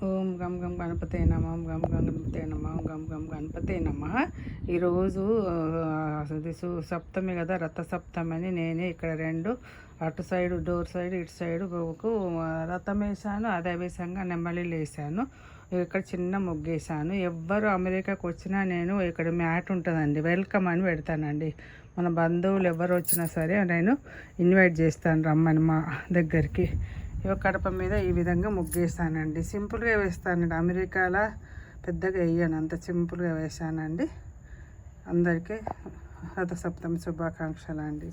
ఓం గం గం గణపతే నమ ఓం గం గం గణపతే నమ ఓం గం గం గణపతే నమ. ఈరోజు అది సప్తమి కదా, రథ సప్తమి అని నేనే ఇక్కడ రెండు అటు సైడు డోర్ సైడ్ ఇటు సైడు రథం వేసాను. అదే విధంగా నెమ్మలిలు వేసాను. ఇక్కడ చిన్న ముగ్గేసాను. ఎవ్వరు అమెరికాకు వచ్చినా నేను ఇక్కడ మ్యాట్ ఉంటుందండి, వెల్కమ్ అని పెడతానండి. మన బంధువులు ఎవరు వచ్చినా సరే నేను ఇన్వైట్ చేస్తాను రమ్మని మా దగ్గరికి. కడప మీద ఈ విధంగా ముగ్గేస్తానండి. సింపుల్గా వేస్తానండి, అమెరికాలో పెద్దగా వేయను, అంత సింపుల్గా వేసానండి. అందరికీ రథసప్తమి శుభాకాంక్షలు అండి.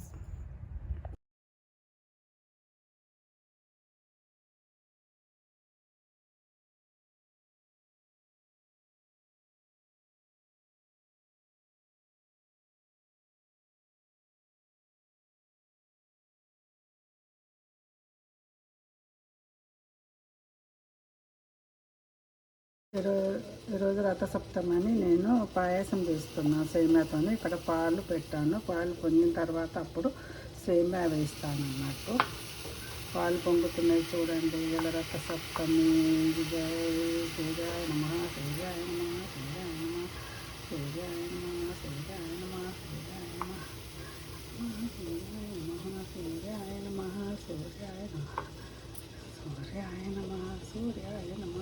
ఈరోజు రథసప్తమి అని నేను పాయసం చేస్తున్నాను సేమ్యాతో. ఇక్కడ పాలు పెట్టాను. పాలు పొంగిన తర్వాత అప్పుడు సేమ్యా వేస్తాను అన్నట్టు. పాలు పొంగుతున్నాయి చూడండి. ఇలా రథసప్తమి సూర్యాయ నమ సూర్యాయ నమ సూర్యాయ నమ సూర్యాయ నమ సూర్యాయ నమ సూర్యాయ నమ సూర్యాయ నమ సూర్యాయ నమ సూర్యాయ నమ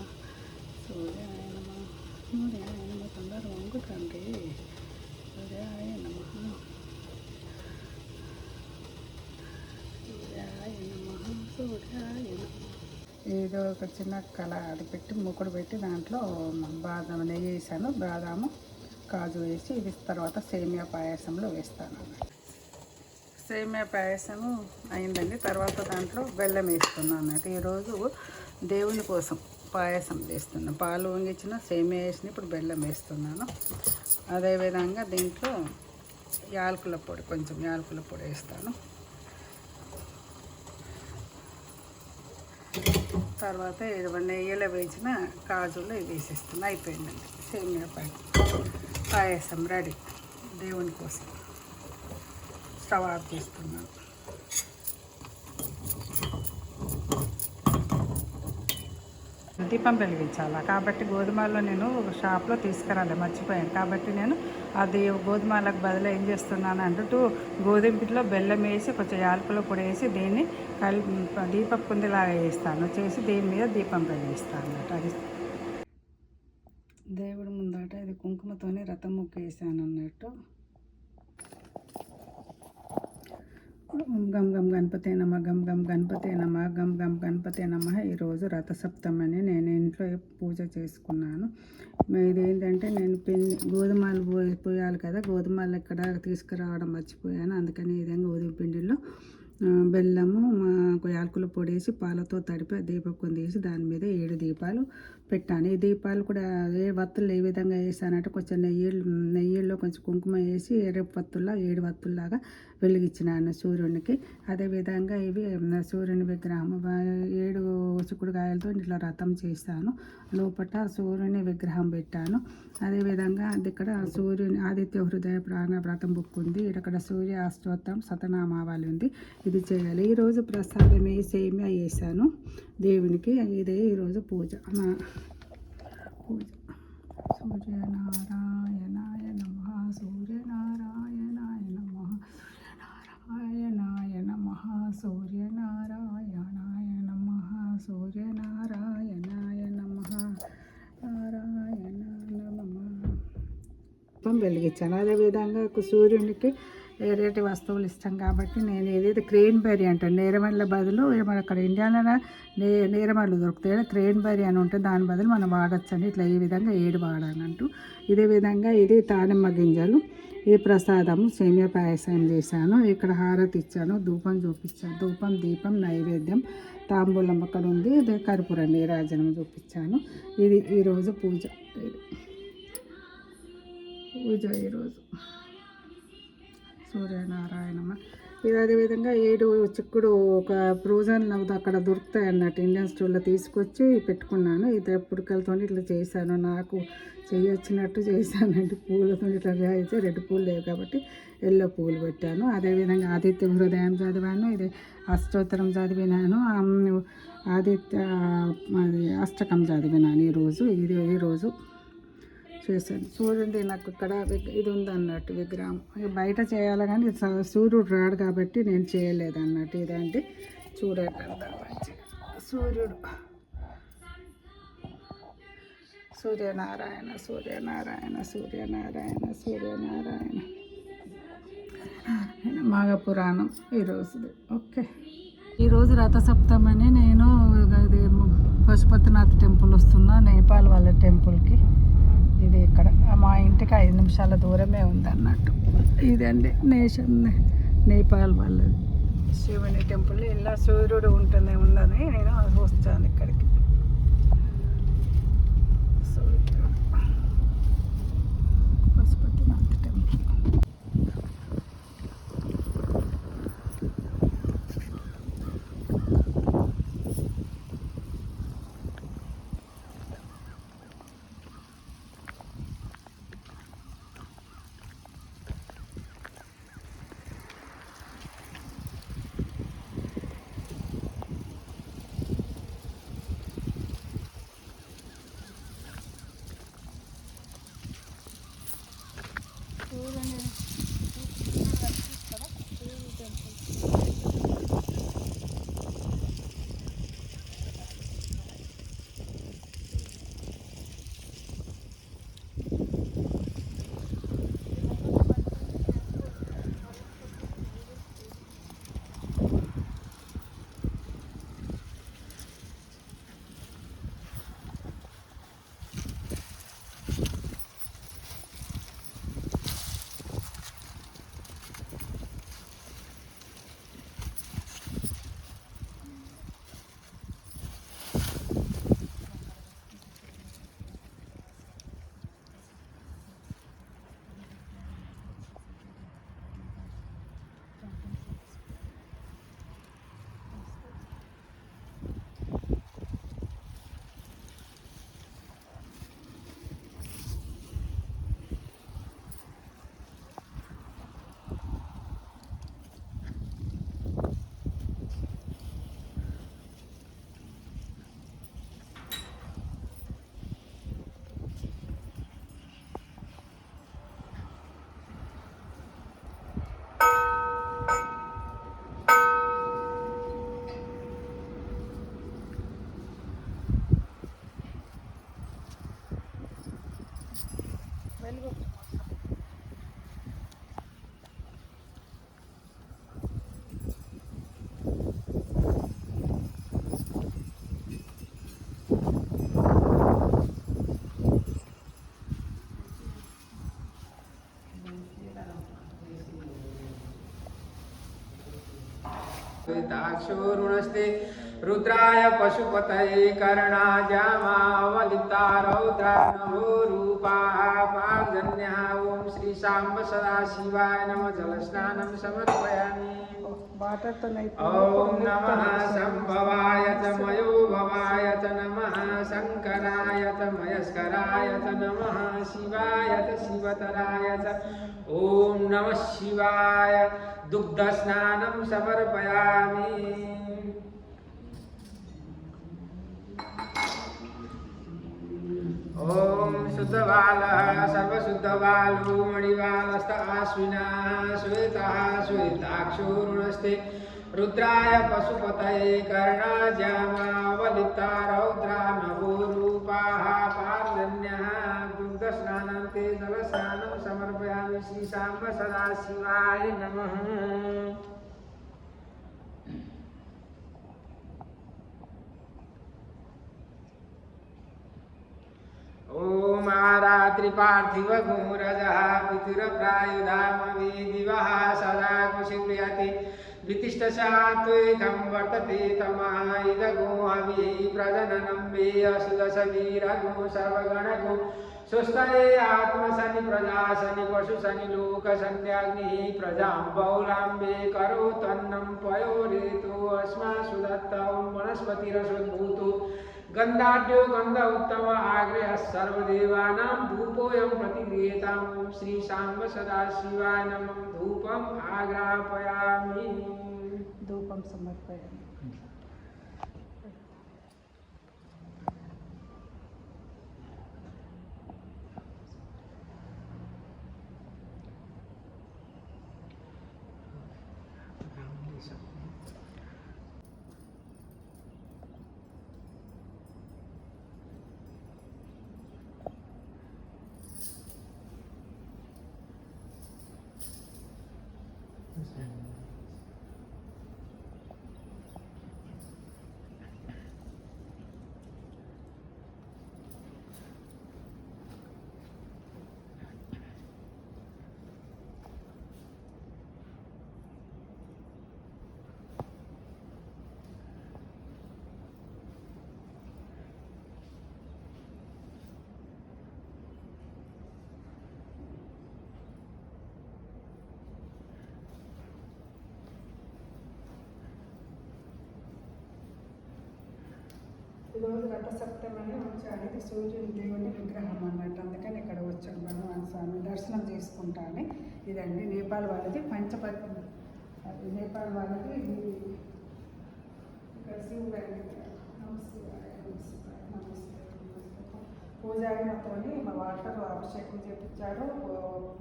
సూర్యాయ నమ సూర్యాయ నమ. తొందర వంగుతండి. సూర్యాయ నమ సూర్యాయ నమ సూర్యాయ నమ. ఏదో ఒక చిన్న కళ అది పెట్టి మూకుడు పెట్టి దాంట్లో బాదం నెయ్యి వేసాను. బాదాము కాజు వేసి ఇది తర్వాత సేమియా పాయసంలో వేస్తాను. సేమియా పాయసము అయిందండి. తర్వాత దాంట్లో బెల్లం వేస్తున్నాను అన్నట్టు. ఈరోజు దేవుని కోసం పాయసం చేస్తున్నాను. పాలు వంగించిన సేమియా వేసిన ఇప్పుడు బెల్లం వేస్తున్నాను. అదేవిధంగా దీంట్లో యాలకుల పొడి, కొంచెం యాలకుల పొడి వేస్తాను. తర్వాత నెయ్యిలో వేసిన కాజులు ఇవి వేసేస్తున్నాను. అయిపోయిందండి సేమియా పాయసం రెడీ. దేవుని కోసం స్టవ్ ఆఫ్ చేస్తున్నాను. దీపం వెలిగించాలా కాబట్టి గోధుమలో నేను షాప్లో తీసుకురాలి, మర్చిపోయాను. కాబట్టి నేను అది గోధుమలకు బదులు ఏం చేస్తున్నాను అంటూ గోధుమ పిండిలో బెల్లం వేసి కొంచెం యాలకుల పొడి వేసి దీన్ని దీపం కుందిలాగా వేస్తాను. చేసి దీని మీద దీపం వెలిగిస్తాను అన్నట్టు. అది దేవుడి ముందట ఇది కుంకుమతోనే రథం ముగ్గు వేసాను అన్నట్టు. గం గం గణపతే నమ గం గం గణపతే నమ గం గం గణపతే నమ. ఈరోజు రథసప్తమి అని నేను ఇంట్లో పూజ చేసుకున్నాను. ఇదేంటంటే నేను గోధుమలు పోయాలి కదా, గోధుమలు ఇక్కడ తీసుకురావడం మర్చిపోయాను. అందుకని ఈ విధంగా గోధుమ పిండిలో బెల్లము యాలకుల పొడి వేసి పాలతో తడిపి దీపం తీసి దాని మీద 7 దీపాలు పెట్టాను. ఈ దీపాలు కూడా వత్తులు ఏ విధంగా వేసానంటే కొంచెం నెయ్యిలో కొంచెం కుంకుమ వేసి 7 వత్తుల్లా 7 వత్తుల్లాగా వెలిగించినాను సూర్యునికి. అదేవిధంగా ఇవి సూర్యుని విగ్రహం 7 చిక్కుడుకాయలతో ఇట్లా రథం చేశాను. లోపల సూర్యుని విగ్రహం పెట్టాను. అదేవిధంగా ఇక్కడ సూర్యుని ఆదిత్య హృదయ ప్రాణ వ్రతం బుక్ ఉంది. ఇక్కడ సూర్య అష్టోత్తరం శతనామావళి ఉంది. ఇది చేయాలి. ఈరోజు ప్రసాదం సేమియా వేసాను దేవునికి. ఇదే ఈరోజు పూజ. సూర్యనారాయణాయ నమః సూర్యనారాయణాయ నమః సూర్యనారాయణాయ నమః సూర్యనారాయణాయ నమః సూర్యనారాయణాయ నమః నారాయణ నమః వెలిగించాను. అదేవిధంగా సూర్యునికి వేరేటి వస్తువులు ఇష్టం కాబట్టి నేను ఏదైతే క్రేన్బెర్రీ అంటాను, నేరమల్ల బదులు మన అక్కడ ఇండియాలో నేరమల్లు దొరుకుతాయి, క్రేన్బెర్రీ అని ఉంటుంది, దాని బదులు మనం వాడచ్చండి. ఇట్లా ఈ విధంగా 7 వాడానంటూ. ఇదే విధంగా ఇది దానిమ్మ గింజలు, ఈ ప్రసాదము సేమియా పాయసం చేశాను. ఇక్కడ హారతి ఇచ్చాను, ధూపం చూపించాను. ధూపం దీపం నైవేద్యం తాంబూలం అక్కడ ఉంది. కర్పూర నీరాజనం చూపించాను. ఇది ఈరోజు పూజ. ఈరోజు సూర్యనారాయణ ఇది అదేవిధంగా 7 చిక్కుడు ఒక ఫ్రోజన్ అక్కడ దొరుకుతాయి అన్నట్టు ఇండియన్ స్టోర్లో తీసుకొచ్చి పెట్టుకున్నాను. ఇది ఎప్పటికలతో ఇట్లా చేశాను, నాకు చేయొచ్చినట్టు చేశానండి. పూలతో ఇట్లా అయితే రెడ్ పూలు లేవు కాబట్టి ఎల్లో పూలు పెట్టాను. అదేవిధంగా ఆదిత్య హృదయం చదివాను, ఇది అష్టోత్తరం చదివినాను, ఆదిత్య అష్టకం చదివినాను ఈరోజు చేశాను. చూడండి నాకు ఇక్కడ ఇది ఉందన్నట్టు విగ్రహం. బయట చేయాలి కానీ సూర్యుడు రాడు కాబట్టి నేను చేయలేదు అన్నట్టు. ఇదండి చూడండి సూర్యుడు, సూర్యనారాయణ సూర్యనారాయణ సూర్యనారాయణ సూర్యనారాయణ మాఘ పురాణం ఈరోజుది. ఓకే, ఈరోజు రథసప్తమని నేను ఇది పశుపతినాథ్ టెంపుల్ వస్తున్నా, నేపాల్ వాళ్ళ టెంపుల్కి. ఇది ఇక్కడ మా ఇంటికి 5 నిమిషాల దూరమే ఉంది అన్నట్టు. ఇదండి నేపాల్ వాళ్ళది శివుని టెంపుల్. ఇలా సూర్యుడు ఉందని నేను వస్తాను ఇక్కడికి. పశుపతినాథ్ టెంపుల్. ताक्षोरुणस्ते रुद्राय पशुपतये कर्णाजामावलिप्ता रौद्रा नभो रूपाः पार्जन्यः। ओम श्री सांब सदा शिवाय नमः। जलस्नानं समर्पयामि। ओम नमः संभवाय च मयो भवाय च नमः। शंकराय च मयस्कराय च नमः। शिवाय च शिवतराय च ओम नमः शिवाय। दुग्ध स्नानं समर्पयामि। ओम शुद्धबालः सर्वशुद्धबालो मणिबालस्त आश्विनः श्वेतः श्वेताक्षोरुणस्ते रुद्राय पशुपतये कर्णाजामावलिप्ता रौद्रा नभो रूपाः पार्जन्यः। दुग्धस्नानं ते जलस्नानं समर्पयामि। श्री सांब सदा शिवाय नमः। ओम आरात्रि पार्थिव घोरजः पितुरप्रायुधामवि दिवः सदा कुशिप्रियते वितिष्ठसात्वेकं वर्तते तमः इदगो हवि प्रजननं वे असुदशवीरगो सर्वगणगो स्वस्तये आत्मशनि प्रजाशनि पशुशनि लोकशन्याग्निः प्रजां बहुलाम्बे करोतन्नं पयोरेतो अस्मासु दत्तं वनस्पतिरसोद्भूतो गन्धाढ्यो गन्ध उत्तम आग्रहः सर्वदेवानां धूपोऽयं प्रतिगृह्यतां श्री सांब सदाशिवाय नमः धूपम् आग्रापयामि धूपं समर्पयामि ఈరోజు రథసప్తమని వచ్చాను. ఇది సూర్యుని దేవుని విగ్రహం అన్నట్టు, అందుకని ఇక్కడ వచ్చాను. భగవాన్ స్వామి దర్శనం చేసుకుంటాను. ఇదండి నేపాల్ వాళ్ళది పంచపతి, నేపాల్ వాళ్ళది ఇది. ఇక్కడ శివుడు పూజారి మాతోని మా వాటర్ అభిషేకం చేయించాడు,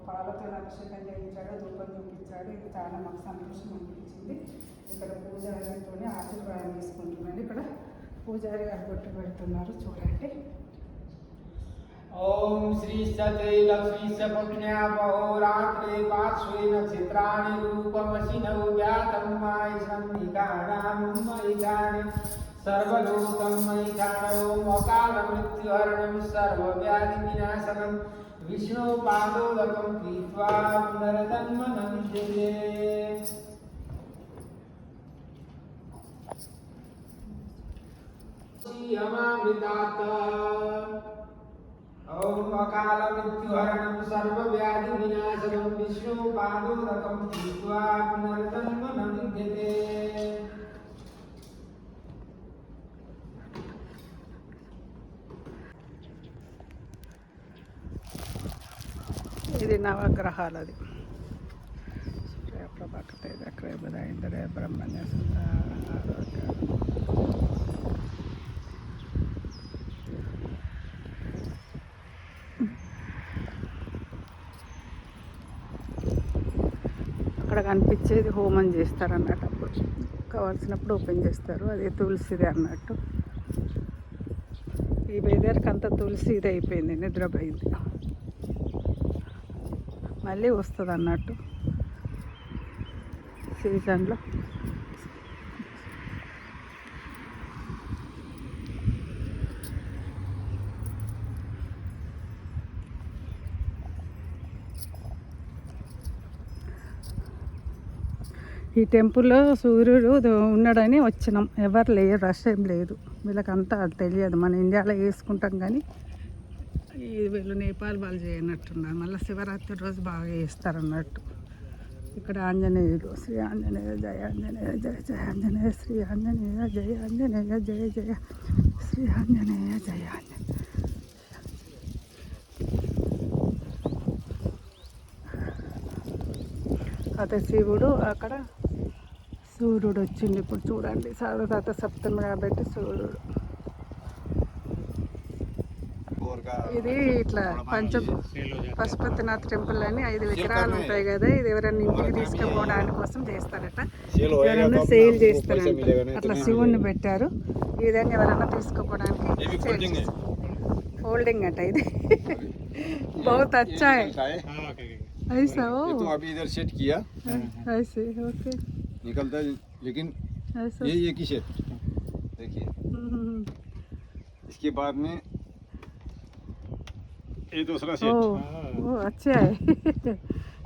పాలతో అభిషేకం చేయించాడు, ధూపం చూపించాడు. ఇది చాలా మాకు సంతోషం అనిపించింది. ఇక్కడ పూజారితో ఆశీర్వాదం తీసుకుంటున్నాను. ఇక్కడ పూజారి గారు బొట్టు పెడుతున్నారు, చూడండి. ఓం శ్రీ సతే లక్ష్మీ సపజ్ఞా బహోరాత్రే పార్శ్వే నక్షత్రాణి రూపమసినౌ వ్యాతం మాయి సంధికానాం మయిధాని సర్వలోకం మయిధానో అకాల మృత్యుహరణం సర్వవ్యాధి వినాశనం విష్ణు పాదోదకం కీత్వా పునరజన్మ న విద్యతే. अमृतात् ओम अकाल मृत्युहरणं सर्वव्याधि विनाशनं विष्णु पादोदकं पीत्वा पुनर्जन्म न विद्यते. ఇది నవగ్రహాలది. ప్రభాకతే దక్రేబద ఇంద్రే బ్రహ్మణ్య అక్కడ కనిపించేది హోమం చేస్తారు అన్నట్టు. అప్పుడు కావాల్సినప్పుడు ఓపెన్ చేస్తారు. అది తులసిదే అన్నట్టు. ఈ వెదర్కి అంత తులసి ఇది అయిపోయింది, నిద్రపోయింది. మళ్ళీ వస్తుంది అన్నట్టు సీజన్లో. ఈ టెంపుల్లో సూర్యుడు ఉన్నాడని వచ్చినాం. ఎవరు లేరు, రష్ ఏం లేదు. వీళ్ళకంతా తెలియదు. మన ఇండియాలో వేసుకుంటాం కానీ వీళ్ళు నేపాల్ వాళ్ళు చేయనట్టున్నారు. మళ్ళీ శివరాత్రి రోజు బాగా చేస్తారన్నట్టు. ఇక్కడ ఆంజనేయుడు, శ్రీ ఆంజనేయ జయ ఆంజనేయ జయ జయ ఆంజనేయ, శ్రీ ఆంజనేయ జయ ఆంజనేయ జయ జయ, శ్రీ ఆంజనేయ జయ ఆంజనేయ. అదే శివుడు, అక్కడ సూర్యుడు వచ్చింది. ఇప్పుడు చూడండి, రథ సప్తమి కాబట్టి సూర్యుడు. ఇది ఇట్లా పశుపతినాథ్ టెంపుల్ అని 5 విగ్రహాలు ఉంటాయి కదా. ఇది ఎవరైనా ఇంటికి తీసుకుపోవడానికి కోసం చేస్తారట. ఎవరైనా సేల్ చేస్తారంట. అట్లా శివుణ్ణి పెట్టారు. ఈ విధంగా ఎవరైనా తీసుకుపోవడానికి ఫోల్డింగ్ అట. ఇది बहुत अच्छा है. ऐसा हो ये तो अभी इधर सेट किया ऐसे. ओके, निकलता है, लेकिन ऐसा. ये एक ही सेट देखिए. इसके बाद में ये दूसरा सेट ओ अच्छा है.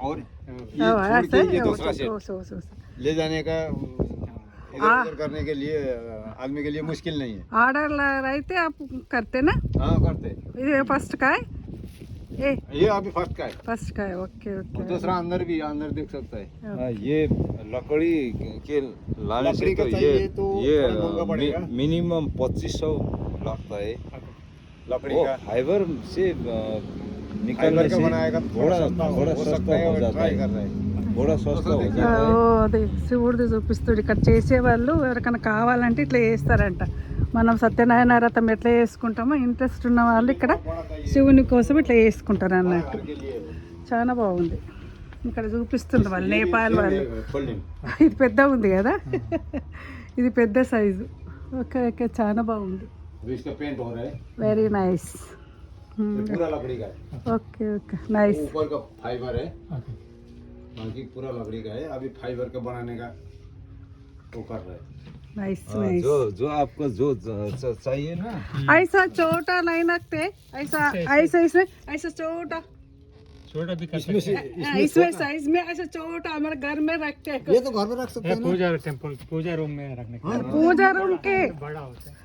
और ये छोड़ के ये दूसरा सेट ओ ले जाने का इधर उधर करने के लिए आदमी के लिए मुश्किल नहीं है. ऑर्डर అయితే आप करते ना? हाँ करते. ఇది ఫస్ట్ का है. ए ये अभी फर्स्ट का है। फर्स्ट का है, ओके और ओके। दूसरा अंदर भी अंदर देख सकता है। हाँ, ये लकड़ी के लाने से लकड़ी का तो चाहिए तो ये थोड़ा महंगा पड़ेगा। मिनिमम 2500 लगता है। लकड़ी वो का फाइबर से निकलने फाइबर का से बनाएगा तो थोड़ा थोड़ा सस्ता सस्ता हो और जाता ट्राई कर है, रहे हैं। थोड़ा सस्ता हो देखिए। जाता है। అదే శివుడిది చూపిస్తుడు. ఇక్కడ చేసేవాళ్ళు ఎవరికైనా కావాలంటే ఇట్లా చేస్తారంట. మనం సత్యనారాయణ వ్రతం ఎట్లా చేసుకుంటామో ఇంట్రెస్ట్ ఉన్న వాళ్ళు ఇక్కడ శివుని కోసం ఇట్లా చేసుకుంటారు అన్నట్టు. के लिए చాలా బాగుంది. ఇక్కడ చూపిస్తుంది వాళ్ళు నేపాల్ వాళ్ళు. फोल्डिंग ఇది పెద్ద ఉంది కదా, ఇది పెద్ద సైజు. ఓకే ఓకే, చాలా బాగుంది. अभी इसका पेंट हो रहा है। Very nice. ये पूरा लकड़ी का है। Okay okay, nice. ऊपर का फाइबर है, बाकी पूरा लकड़ी का है। अभी फाइबर का बनाने का वो कर रहे हैं। నైస్ हाँ, నైస్. जो आपको जो चाहिए ना, ऐसा छोटा नहीं रखते, ऐसा ऐसा इसमें ऐसा छोटा छोटा भी कर इसमें से इसमें साइज में ऐसा छोटा हमारे घर में रखते हैं. ये तो घर में रख सकते हैं ना। पूजा टेम्पल पूजा रूम में रखने के लिए पूजा रूम के बड़ा होता है।